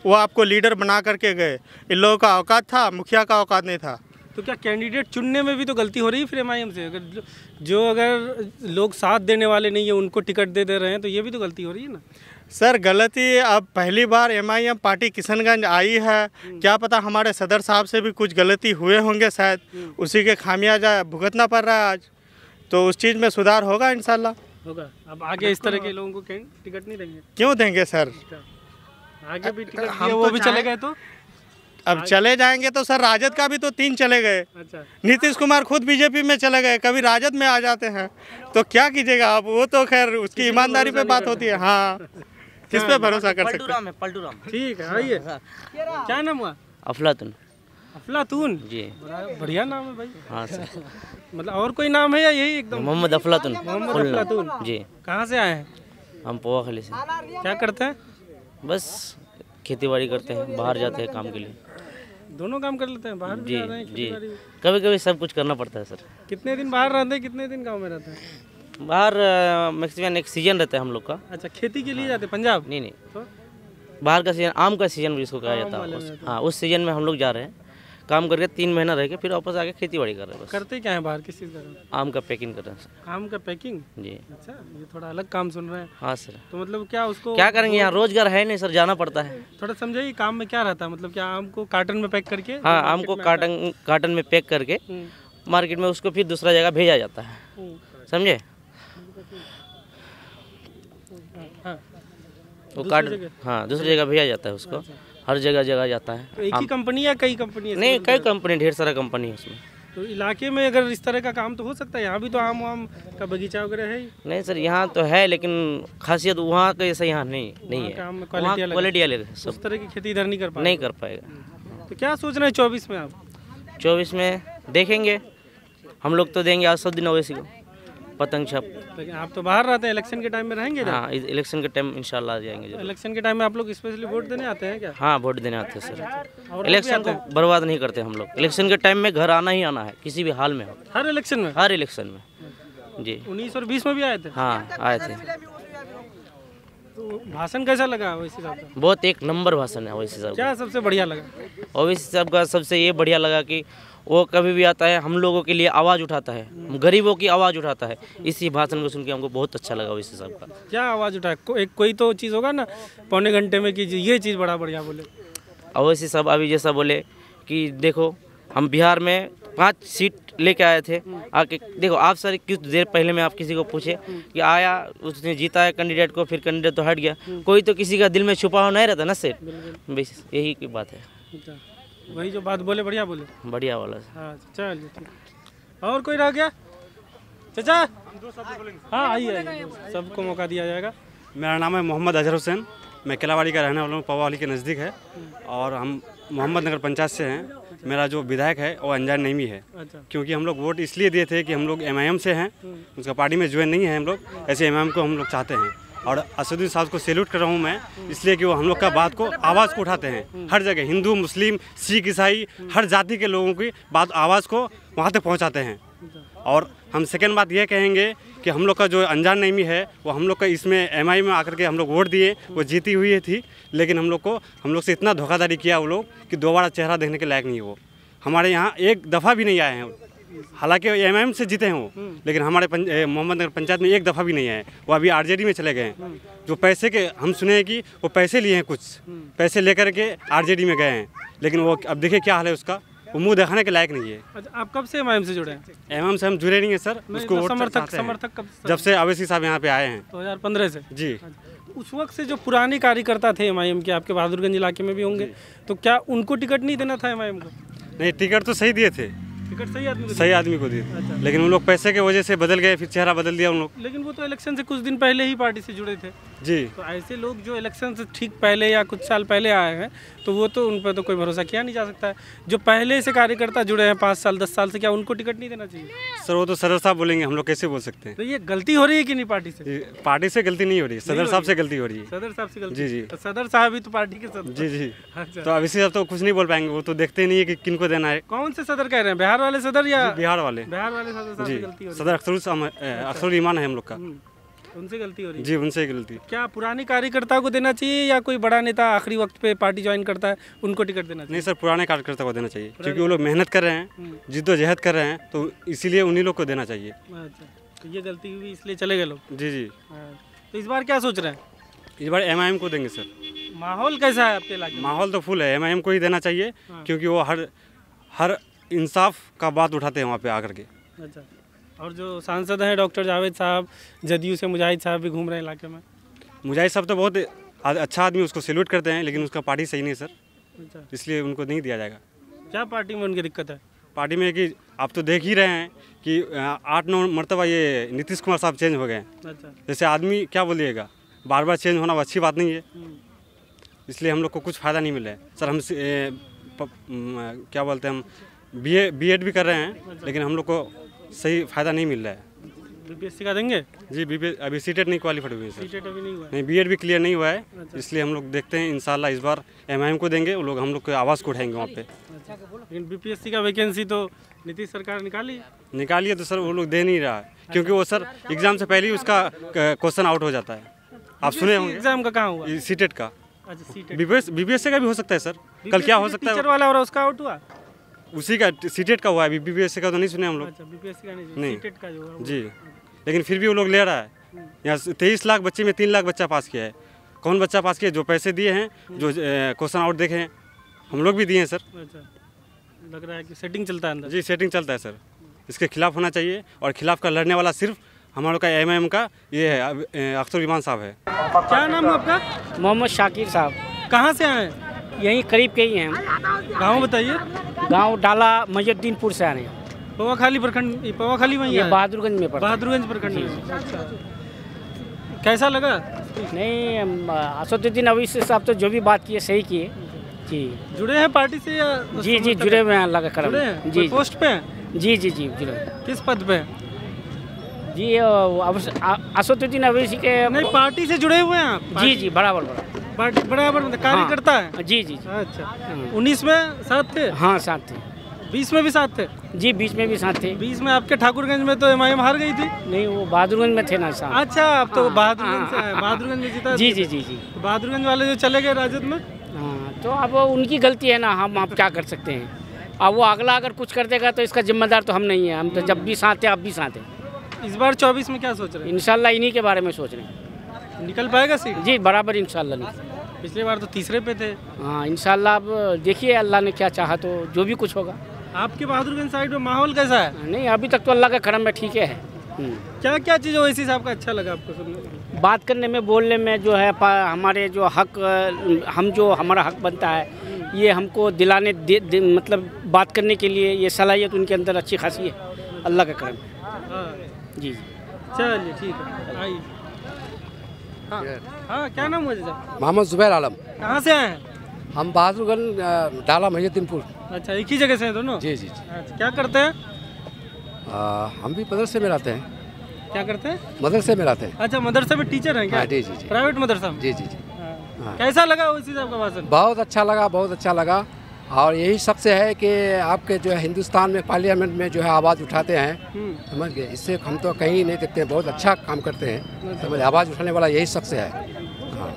S8: वो आपको लीडर बना करके गए। इन लोगों का औकात था, मुखिया का औकात नहीं था।
S2: तो क्या कैंडिडेट चुनने में भी तो गलती हो रही है फिर MIM से? अगर लोग साथ देने वाले नहीं है, उनको टिकट दे रहे हैं, तो ये भी तो गलती हो रही है ना
S8: सर। गलती, अब पहली बार MIM पार्टी किशनगंज आई है, क्या पता हमारे सदर साहब से भी कुछ गलती हुए होंगे शायद, उसी के खामियाजा भुगतना पड़ रहा है आज। तो उस चीज़ में सुधार होगा इंशाल्लाह।
S2: होगा। अब आगे इस तरह के लोगों को टिकट नहीं देंगे?
S8: क्यों देंगे सर?
S2: आगे भी टिकट दिए, वो भी चले गए तो
S8: अब चले जाएंगे तो सर, राजद का भी तो 3 चले गए।
S2: अच्छा,
S8: नीतीश कुमार खुद बीजेपी में चले गए, कभी राजद में आ जाते हैं, तो क्या कीजिएगा आप? वो तो खैर उसकी ईमानदारी पे बात होती है। हाँ, किस पे भरोसा कर सकते हैं?
S3: पलटूराम।
S2: ठीक है, आइए। क्या नाम हुआ?
S3: अफलातून।
S2: अफलातून
S3: जी,
S2: बढ़िया नाम है भाई।
S3: हाँ सर।
S2: मतलब और कोई नाम है या यही एकदम?
S3: मोहम्मद अफलातून।
S2: मोहम्मद अफलातून
S3: जी।
S2: कहाँ से आए हैं?
S3: हम पोवा खाली से।
S2: क्या करते हैं?
S3: बस खेती बाड़ी करते हैं, बाहर जाते हैं काम के लिए।
S2: दोनों काम कर लेते हैं? बाहर भी जा रहे हैं,
S3: जी,
S2: खेती-बाड़ी भी?
S3: कभी कभी सब कुछ करना पड़ता है सर।
S2: कितने दिन बाहर रहते हैं, कितने दिन गाँव में रहते हैं?
S3: बाहर मैक्सिमम एक सीजन रहता है हम लोग का।
S2: अच्छा, खेती के लिए जाते हैं पंजाब?
S3: नहीं
S2: तो
S3: बाहर का सीजन, आम का सीजन जिसको कहा जाता है, हाँ उस सीजन में हम लोग जा रहे हैं, काम करके 3 महीना रह के फिर वापस आके खेती बाड़ी कर रहे हैं। बस
S2: करते क्या है बाहर, किस चीज़ का?
S3: आम का पैकिंग कर रहे हैं सर।
S2: आम का पैकिंग?
S3: जी।
S2: अच्छा, ये थोड़ा अलग काम सुन रहे हैं।
S3: हाँ सर।
S2: तो मतलब क्या उसको
S3: क्या करेंगे, यहाँ रोजगार है नहीं सर, जाना पड़ता है।
S2: थोड़ा समझाइए काम में क्या रहता है? मतलब क्या आम को कार्टन में पैक करके?
S3: हाँ, आम को कार्टन में पैक करके मार्केट में उसको फिर दूसरा जगह भेजा जाता है, समझे? वो कार्टन, हाँ दूसरी जगह भेजा जाता है उसको, हर जगह जाता है।
S2: तो एक ही कंपनी या कई कंपनी है?
S3: नहीं, कई कंपनी, ढेर सारा कंपनी है उसमें।
S2: तो इलाके में अगर इस तरह का काम तो हो सकता है। यहाँ भी तो आम वाम का बगीचा वगैरह है ही।
S3: नहीं सर, यहाँ तो है, लेकिन खासियत वहाँ का ऐसा यहाँ नहीं है। क्वालिटी अलग है,
S2: उस तरह की खेती इधर नहीं कर पाएगा।
S3: नहीं कर पाएगा।
S2: तो क्या सोच रहे हैं 24 में आप?
S3: 24 में देखेंगे, हम लोग तो देंगे असदुद्दीन ओवैसी को पतंग छप।
S2: लेकिन आप तो बाहर रहते हैं, इलेक्शन के टाइम में रहेंगे?
S3: हाँ, इलेक्शन के टाइम इंशाल्लाह आ जाएंगे।
S2: इलेक्शन के टाइम में आप लोग स्पेशली वोट देने आते हैं क्या?
S3: हाँ, वोट देने आते हैं सर। इलेक्शन को बर्बाद नहीं करते हम लोग। इलेक्शन के टाइम में घर आना ही आना है, किसी भी हाल में हो।
S2: हर इलेक्शन में?
S3: हर इलेक्शन में जी।
S2: 19 और 20 में भी आए थे?
S3: हाँ, आए थे।
S2: तो भाषण कैसा लगा ओवैसी साहब का?
S3: बहुत एक नंबर भाषण है ओवैसी साहब।
S2: क्या सबसे बढ़िया लगा
S3: ओवैसी साहब का? सबसे ये बढ़िया लगा कि वो कभी भी आता है हम लोगों के लिए आवाज़ उठाता है, गरीबों की आवाज़ उठाता है। इसी भाषण को सुन के हमको बहुत अच्छा लगा ओवैसी साहब का।
S2: क्या आवाज़ उठाया? कोई तो चीज़ होगा ना पौने घंटे में कि ये चीज़ बड़ा बढ़िया बोले।
S3: अवैसी साहब अभी जैसा बोले कि देखो हम बिहार में 5 सीट लेके आए थे, आके देखो आप सर कुछ देर पहले में आप किसी को पूछे कि आया उसने जीता है कैंडिडेट को, फिर कैंडिडेट तो हट गया, कोई तो किसी का दिल में छुपा हुआ नहीं रहता ना सेठ, बस यही की बात है।
S2: वही जो बात बोले बढ़िया बोले,
S3: बढ़िया वाला।
S2: हाँ चलिए ठीक। और कोई रह गया चाचा? हाँ आइए, सबको मौका दिया जाएगा।
S9: मेरा नाम है मोहम्मद अजहर हुसैन, मैं किलावाड़ी का रहने वाला हूँ, पवावाली के नज़दीक है, और हम मोहम्मद नगर पंचायत से हैं। मेरा जो विधायक है वो अनजान नईमी है।
S2: अच्छा।
S9: क्योंकि हम लोग वोट इसलिए दिए थे कि हम लोग MIM से हैं, उसका पार्टी में ज्वाइन नहीं है हम लोग, ऐसे MIM को हम लोग चाहते हैं। और असदुद्दीन साहब को सैल्यूट कर रहा हूँ मैं, इसलिए कि वो हम लोग का बात को आवाज़ को उठाते हैं हर जगह, हिंदू मुस्लिम सिख ईसाई हर जाति के लोगों की बात आवाज़ को वहाँ तक पहुँचाते हैं। और हम सेकेंड बात यह कहेंगे कि हम लोग का जो अनजान नईमी है वो हम लोग का इसमें MI में आकर के हम लोग वोट दिए, वो जीती हुई थी, लेकिन हम लोग से इतना धोखाधड़ी किया वो लोग कि दोबारा चेहरा देखने के लायक नहीं है वो। हमारे यहाँ एक दफ़ा भी नहीं आए हैं, हालांकि MIM से जीते हैं वो, लेकिन हमारे मोहम्मद नगर पंचायत में एक दफ़ा भी नहीं आए। वो अभी RJD में चले गए हैं। जो पैसे के हम सुने हैं कि वो पैसे लिए हैं, कुछ पैसे लेकर के RJD में गए हैं, लेकिन वो अब देखिए क्या हाल है उसका, वो मुंह दिखाने के लायक नहीं है।
S2: अच्छा, आप कब से MIM से जुड़े हैं?
S9: MIM से हम जुड़े नहीं है सर, उसको वोट
S2: समर्थक कब?
S9: जब से अवैसी साहब यहाँ पे आए हैं
S2: 2015 से।
S9: जी।
S2: उस वक्त से जो पुराने कार्यकर्ता थे MIM के, आपके बहादुरगंज इलाके में भी होंगे, तो क्या उनको टिकट नहीं देना था MIM को?
S9: नहीं, टिकट तो सही दिए थे,
S2: टिकट सही आदमी को
S9: दिए। अच्छा। लेकिन उन लोग पैसे की वजह से बदल गए, फिर चेहरा बदल दिया उन लोग।
S2: लेकिन वो तो इलेक्शन से कुछ दिन पहले ही पार्टी से जुड़े थे।
S9: जी।
S2: तो ऐसे लोग जो इलेक्शन से ठीक पहले या कुछ साल पहले आए हैं, तो वो तो उन पर तो कोई भरोसा किया नहीं जा सकता है। जो पहले से कार्यकर्ता जुड़े हैं 5 साल 10 साल से, क्या उनको टिकट नहीं देना चाहिए?
S9: सर वो तो सदर साहब बोलेंगे, हम लोग कैसे बोल सकते हैं?
S2: तो ये गलती हो रही है कि नहीं पार्टी से?
S9: पार्टी से गलती नहीं हो रही, सदर साहब से गलती हो रही है।
S2: सदर साहब से गलती?
S9: जी जी।
S2: तो सदर साहब ही तो पार्टी के सदर।
S9: जी जी।
S2: अच्छा।
S9: तो अवैसी साहब तो कुछ नहीं बोल पाएंगे, वो तो देखते नहीं है कि किनको देना है।
S2: कौन से सदर कह रहे हैं, बिहार वाले सदर या?
S9: बिहार वाले
S2: सदर साहब से गलती हो रही है।
S9: सदर अख्तरुल ईमान है हम लोग का,
S2: उनसे गलती हो रही है।
S9: जी, उनसे गलती।
S2: क्या पुराने कार्यकर्ता को देना चाहिए या कोई बड़ा नेता आखिरी वक्त पे पार्टी ज्वाइन करता है उनको टिकट देना चाहिए?
S9: नहीं सर, पुराने कार्यकर्ता को देना चाहिए, क्योंकि वो लोग मेहनत कर रहे हैं, जिद्दोजहद कर रहे हैं, तो इसीलिए उन्हीं लोग को देना चाहिए।
S2: अच्छा, तो ये गलती हुई इसलिए चले गए लोग।
S9: जी जी।
S2: तो इस बार क्या सोच रहे हैं?
S9: इस बार MIM को देंगे सर।
S2: माहौल कैसा है आपके इलाके?
S9: माहौल तो फुल है, MIM को ही देना चाहिए, क्योंकि वो हर इंसाफ का बात उठाते हैं वहाँ पे आकर के।
S2: अच्छा, और जो सांसद हैं डॉक्टर जावेद साहब, जदयू से मुजाहिद साहब भी घूम रहे हैं इलाके में।
S9: मुजाहिद साहब तो बहुत अच्छा आदमी, उसको सैल्यूट करते हैं, लेकिन उसका पार्टी सही नहीं है सर।
S2: अच्छा।
S9: इसलिए उनको नहीं दिया जाएगा।
S2: क्या पार्टी में उनकी दिक्कत है?
S9: पार्टी में कि आप तो देख ही रहे हैं कि 8-9 मरतबा ये नीतीश कुमार साहब चेंज हो गए।
S2: अच्छा।
S9: जैसे आदमी क्या बोलिएगा, बार बार चेंज होना अच्छी बात नहीं है, इसलिए हम लोग को कुछ फ़ायदा नहीं मिल रहा है सर। हम क्या बोलते हैं, हम B.Ed भी कर रहे हैं, लेकिन हम लोग को सही फ़ायदा नहीं मिल रहा है।
S2: BPSC का देंगे? जी,
S9: अभी सीटेट नहीं क्वालिफाइड हुई है सर।
S2: सीटेट अभी नहीं हुआ है?
S9: नहीं, B.Ed भी क्लियर नहीं हुआ है। अच्छा। इसलिए हम लोग देखते हैं इंशाल्लाह इस बार MIM को देंगे, वो लोग हम लोग की आवाज़ को उठाएंगे वहाँ पे।
S2: अच्छा। लेकिन BPSC का वैकेंसी तो नीतीश सरकार निकाली है
S9: तो सर वो लोग दे नहीं रहा है, क्योंकि वो सर एग्ज़ाम से पहले ही उसका क्वेश्चन आउट हो जाता है। आप सुने होंगे
S2: एग्जाम का कहाँ हुआ?
S9: सीटेट का।
S2: अच्छा, सीटेट।
S9: BPSC का भी हो सकता है सर, कल क्या हो सकता है?
S2: टीचर वाला हो रहा, उसका आउट हुआ?
S9: उसी का सीटेट का हुआ है, BPSC का तो नहीं सुने हम लोग।
S2: अच्छा, BPSC का नहीं, सीटेट का जो है
S9: जी। लेकिन फिर भी वो लोग ले रहा है। यहाँ 23 लाख बच्चे में 3 लाख बच्चा पास किया है। कौन बच्चा पास किया? जो पैसे दिए हैं, जो क्वेश्चन आउट देखे हैं, हम लोग भी दिए हैं सर।
S2: अच्छा, लग रहा है कि सेटिंग चलता है अंदर।
S9: जी, सेटिंग चलता है सर। इसके खिलाफ होना चाहिए, और खिलाफ का लड़ने वाला सिर्फ हमारे का MIM का ये है, अख्तरुल ईमान साहब है।
S2: क्या नाम है आपका?
S10: मोहम्मद शाकिर साहब।
S2: कहाँ से आए हैं?
S10: यहीं करीब के ही हैं हम।
S2: गाँव बताइए।
S10: गांव डाला मजद्दीनपुर से आ रहे हैं।
S2: पवाखाली प्रखंड, पवाखाली में
S10: ये बहादुरगंज में पड़ता है।
S2: बहादुरगंज प्रखंड में। अच्छा, कैसा लगा?
S10: नहीं, असदुद्दीन अवैसी साहब तो जो भी बात किए सही किए। जी।
S2: जुड़े हैं पार्टी से या?
S10: जी जी, जुड़े हुए हैं, लगा कर
S2: जी। पोस्ट पे हैं?
S10: जी जी जी, जुड़े।
S2: किस पद पे?
S10: जी, असदुद्दीन अवैसी के।
S2: नहीं, पार्टी से जुड़े हुए हैं आप?
S10: जी जी, बराबर
S2: पार्टी बराबर मतलब कार्यकर्ता है?
S10: जी जी।
S2: अच्छा, 19 में साथ थे?
S10: हाँ, साथ थे।
S2: 20 में भी साथ थे?
S10: जी, 20 में भी साथ थे।
S2: 20 में आपके ठाकुरगंज में तो MIM हार गई थी?
S10: नहीं, वो बहादुरगंज में थे ना साहब।
S2: अच्छा, आप तो बहादुरगंज से, बहादुरगंज में जीता?
S10: जी जी जी जी।
S2: तो बहादुरगंज वाले जो चले गए राजद में?
S10: हाँ, तो अब उनकी गलती है ना, हम आप क्या कर सकते हैं। अब वो अगला अगर कुछ कर देगा तो इसका जिम्मेदार तो हम नहीं है। हम तो जब भी साथ हैं, अब भी साथ हैं।
S2: इस बार 24 में क्या सोच रहे हैं?
S10: इंशाल्लाह इन्हीं के बारे में सोच रहे हैं।
S2: निकल पाएगा सीट?
S10: जी, बराबर इंशाल्लाह।
S2: पिछली बार तो तीसरे पे थे।
S10: हाँ इंशाल्लाह, अब देखिए अल्लाह ने क्या चाहा तो जो भी कुछ होगा।
S2: आपके बहादुरगंज साइड में माहौल कैसा है?
S10: नहीं अभी तक तो अल्लाह का करम में ठीक है।
S2: क्या क्या चीज़ ओवैसी साहब का अच्छा लगा आपको सुनने में?
S10: बात करने में, बोलने में जो है हमारे जो हक, हमारा हक बनता है ये हमको दिलाने मतलब बात करने के लिए ये सलाहियत उनके अंदर अच्छी खासी है, अल्लाह का करम है। जी
S2: चलिए ठीक है, आइए। हाँ हाँ, क्या नाम है चाचा?
S11: मोहम्मद जुबैर आलम।
S2: कहाँ से आए हैं?
S11: हम बहादुरगंज डाला महिउद्दीनपुर।
S2: अच्छा, एक ही जगह से हैं दोनों?
S11: जी जी जी।
S2: अच्छा, क्या करते हैं?
S11: हम भी मदरसे में रहते हैं।
S2: क्या करते हैं?
S11: मदरसे में रहते हैं।
S2: अच्छा, मदरसे में टीचर हैं क्या?
S11: जी जी जी।
S2: प्राइवेट मदरसा में?
S11: जी जी जी।
S2: कैसा लगा ओवैसी साहब का भाषण?
S11: बहुत अच्छा लगा, बहुत अच्छा लगा। और यही सबसे है कि आपके जो है हिंदुस्तान में पार्लियामेंट में जो है आवाज़ उठाते हैं, समझ गए, इससे हम तो कहीं नहीं देखते हैं, बहुत अच्छा काम करते हैं, समझ, आवाज़ उठाने वाला यही शख्स है। हाँ।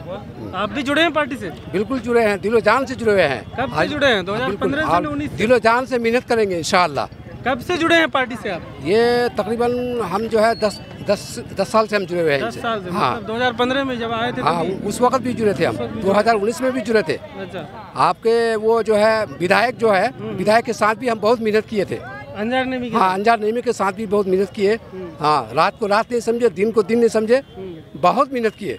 S2: आप भी जुड़े हैं पार्टी से?
S11: बिल्कुल जुड़े हैं, दिलो जान से जुड़े हुए हैं।
S2: कब से जुड़े हैं? 2015 से 19?
S11: दिलो जान से मेहनत करेंगे इंशाअल्लाह।
S2: कब से जुड़े हैं पार्टी से आप?
S11: ये तकरीबन हम जो है 10 साल से हम जुड़े हुए हैं।
S2: 10 साल से?
S11: हाँ,
S2: मतलब 2015 में जब आए थे?
S11: हाँ, उस वक्त भी जुड़े थे हम, 2019 में भी जुड़े थे।
S2: अच्छा।
S11: आपके वो जो है विधायक जो है, विधायक के साथ भी हम बहुत मेहनत किए थे।
S2: अंजार नेमी?
S11: हाँ, अंजार नेमी के साथ भी बहुत मेहनत किए। हाँ, रात को रात नहीं समझे, दिन को दिन नहीं समझे, बहुत मेहनत किए।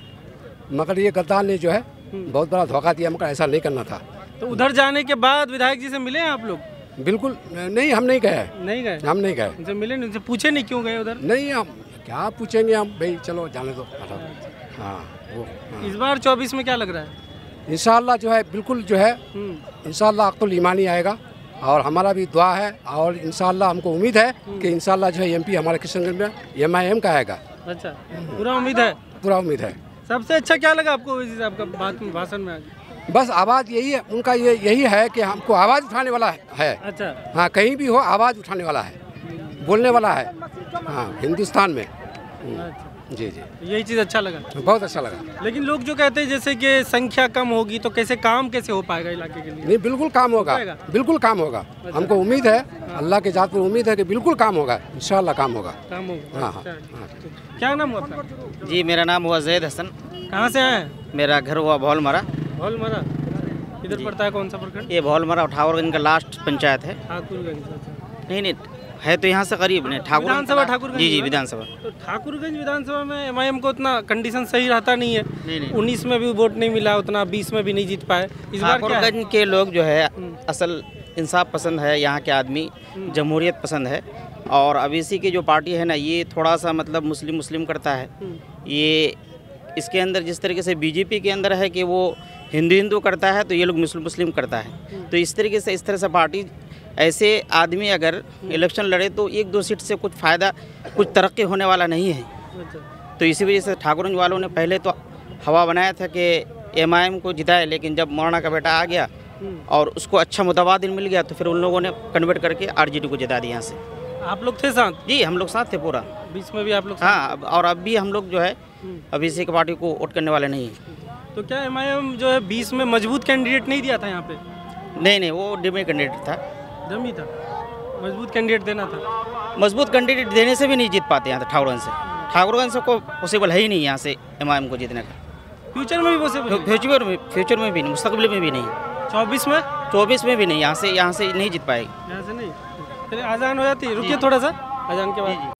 S11: मगर ये गद्दार ने जो है बहुत बड़ा धोखा दिया, मगर ऐसा नहीं करना था।
S2: तो उधर जाने के बाद विधायक जी से मिले हैं आप लोग?
S11: बिल्कुल नहीं, हम नहीं गए।
S2: नहीं गए?
S11: हम नहीं गए।
S2: उनसे मिले नहीं? उनसे पूछे नहीं क्यों गए उधर?
S11: नहीं, हम क्या पूछेंगे, हम भाई चलो जाने दो। हाँ, वो
S2: इस बार 24 में क्या लग रहा है?
S11: इंशाअल्लाह जो है बिल्कुल जो है इंशाअल्लाह अक्तुल ईमानी आएगा, और हमारा भी दुआ है, और इंशाअल्लाह हमको उम्मीद है कि इंशाअल्लाह जो है एमपी हमारे किशनगंज में MIM का आएगा।
S2: अच्छा, पूरा उम्मीद है?
S11: पूरा उम्मीद है।
S2: सबसे अच्छा क्या लगा आपको ओवैसी साहब का भाषण में?
S11: बस आवाज़ यही है उनका, यही है कि हमको आवाज़ उठाने वाला है।
S2: अच्छा।
S11: हाँ, कहीं भी हो आवाज़ उठाने वाला है, बोलने वाला है। हाँ, हिंदुस्तान में। जी जी,
S2: यही चीज़ अच्छा लगा?
S11: बहुत अच्छा लगा।
S2: लेकिन लोग जो कहते हैं जैसे कि संख्या कम होगी तो कैसे हो पाएगा इलाके के लिए?
S11: नहीं, बिल्कुल काम होगा, बिल्कुल काम होगा। हमको उम्मीद है, अल्लाह के जात पर उम्मीद है कि बिल्कुल काम होगा, इंशाअल्लाह काम होगा।
S2: काम होगा?
S11: हाँ हाँ।
S2: क्या नाम हुआ आपका?
S3: जी, मेरा नाम हुआ जैद हसन।
S2: कहाँ से आए?
S3: मेरा घर हुआ भौलमरा।
S2: भौलमरा इधर पड़ता है? कौन सा प्रखंड?
S3: ये भौलमरा ठाकुरगंज का लास्ट पंचायत है।
S2: ठाकुरगंज?
S3: नहीं, है तो यहाँ से करीब नहीं।
S2: विधानसभा ठाकुरगंज?
S3: जी जी, विधानसभा।
S2: तो ठाकुरगंज विधानसभा में MIM को उतना कंडीशन सही रहता नहीं है।
S3: नहीं।
S2: 19 में भी वोट नहीं मिला उतना, 20 में भी नहीं जीत पाए। इस बार
S3: ठाकुरगंज के लोग जो है असल इंसाफ पसंद है, यहाँ के आदमी जमहूरियत पसंद है। और अवेसी की जो पार्टी है ना, ये थोड़ा सा मतलब मुस्लिम करता है। ये इसके अंदर जिस तरीके से बीजेपी के अंदर है कि वो हिंदू करता है, तो ये लोग मुस्लिम करता है। तो इस तरीके से, इस तरह से पार्टी, ऐसे आदमी अगर इलेक्शन लड़े तो 1-2 सीट से कुछ फ़ायदा, कुछ तरक्की होने वाला नहीं है। तो इसी वजह से ठाकुरगंज वालों ने पहले तो हवा बनाया था कि MIM को जिताए, लेकिन जब मौलाना का बेटा आ गया और उसको अच्छा मुतबादिल मिल गया, तो फिर उन लोगों ने कन्वर्ट करके RJD को जिता दिया यहाँ से।
S2: आप लोग थे साथ?
S3: जी, हम लोग साथ थे पूरा।
S2: 20 में भी आप लोग?
S3: हाँ, और अब भी हम लोग जो है अभी इसी पार्टी को वोट करने वाले नहीं हैं।
S2: तो क्या MIM जो है 20 में मजबूत कैंडिडेट नहीं दिया था यहाँ पे?
S3: नहीं, वो डमी कैंडिडेट था।
S2: डमी था? मजबूत कैंडिडेट देना था?
S3: मजबूत कैंडिडेट देने से भी नहीं जीत पाते यहाँ ठाकुरगंज से। ठाकुरगंज से को पॉसिबल है ही नहीं यहाँ से MIM को जीतने का।
S2: फ्यूचर में भी पॉसिबल?
S3: फ्यूचर में भी नहीं, मुस्तकबिल में भी नहीं।
S2: 24 में?
S3: 24 में भी नहीं, यहाँ से नहीं जीत पाएगी।
S2: यहाँ से नहीं? चलिए, अजान हो जाती है, रुकिए थोड़ा सा, अजान के बाद।